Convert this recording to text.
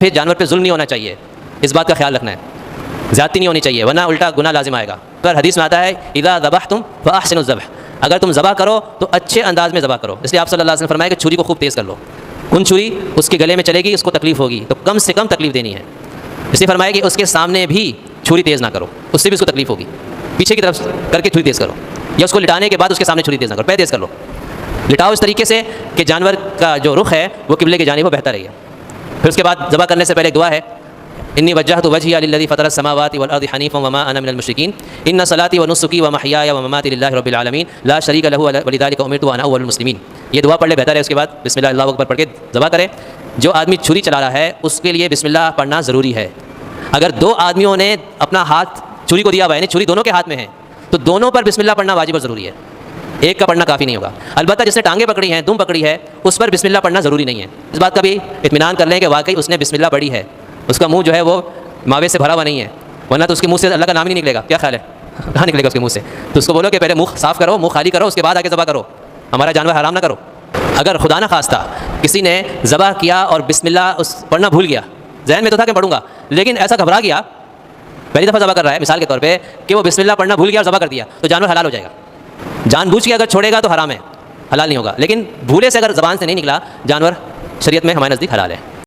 پھر جانور پہ ظلم نہیں ہونا چاہیے، اس بات کا خیال رکھنا ہے، زیادتی نہیں ہونی چاہیے ورنہ الٹا گناہ لازم آئے گا۔ پر حدیث میں آتا ہے اذا ذبحتم فاحسنوا الذبح، اگر تم ذبح کرو تو اچھے انداز میں ذبح کرو، اس لیے آپ صلی اللہ علیہ وسلم فرمایا کہ چھری کو خوب تیز کر لو، کون چھری اس کے گلے میں چلے گی اس کو تکلیف ہوگی تو کم سے کم تکلیف دینی ہے، اس لیے فرمایا کہ اس کے سامنے بھی چھری تیز نہ کرو، اس سے بھی اس کو تکلیف ہوگی، پیچھے کی طرف کر کے چھری تیز کرو، یا اس کو لٹانے کے بعد اس کے سامنے چھری تیز نہ کرو، پہ تیز کر لو، لٹاؤ اس طریقے سے کہ جانور کا جو رخ ہے وہ قبلے کی جانب وہ بہتر رہے۔ پھر اس کے بعد ذبح کرنے سے پہلے ایک دعا ہے، انی وجہت وجہی للذی فطر السماوات والارض حنیفا وما انا من المشرکین ان صلاتی ونسکی ومحیای ومماتی للہ رب العالمین لا شریک لہ ولذلک امرت وانا اول المسلمین۔ یہ دعا پڑھ لے بہتر ہے، اس کے بعد بسم اللہ اللہ اکبر پڑھ کے ذبح کرے۔ جو آدمی چھری چلا رہا ہے اس کے لیے بسم اللہ پڑھنا ضروری ہے۔ اگر دو آدمیوں نے اپنا ہاتھ چھری کو دیا ہوا ہے یعنی چھری دونوں کے ہاتھ میں ہے تو دونوں پر بسم اللہ پڑھنا واجب اور ضروری ہے، ایک کا پڑھنا کافی نہیں ہوگا۔ البتہ جس نے ٹانگیں پکڑی ہیں، دم پکڑی ہے، اس پر بسم اللہ پڑھنا ضروری نہیں ہے، اس بات کا بھی اطمینان کر لیں کہ واقعی اس نے بسم اللہ پڑھی ہے، اس کا منہ جو ہے وہ ماوے سے بھرا ہوا نہیں ہے، ورنہ تو اس کے منہ سے اللہ کا نام ہی نہیں نکلے گا، کیا خیال ہے کہاں نکلے گا اس کے منہ سے؟ تو اس کو بولو کہ پہلے منہ صاف کرو، منہ خالی کرو، اس کے بعد آگے ذبح کرو، ہمارا جانور حرام نہ کرو۔ اگر خدا نہ خواستہ کسی نے ذبح کیا اور بسم اللہ پڑھنا بھول گیا، ذہن میں تو تھا کہ پڑھوں گا لیکن ایسا گھبرا گیا، پہلی دفعہ ذبح کر رہا ہے مثال کے طور پہ کہ وہ بسم اللہ پڑھنا بھول گیا اور ذبح کر دیا تو جانور حلال ہو جائے گا۔ جان بوجھ کے اگر چھوڑے گا تو حرام ہے، حلال نہیں ہوگا، لیکن بھولے سے اگر زبان سے نہیں نکلا جانور شریعت میں ہمارے نزدیک حلال ہے۔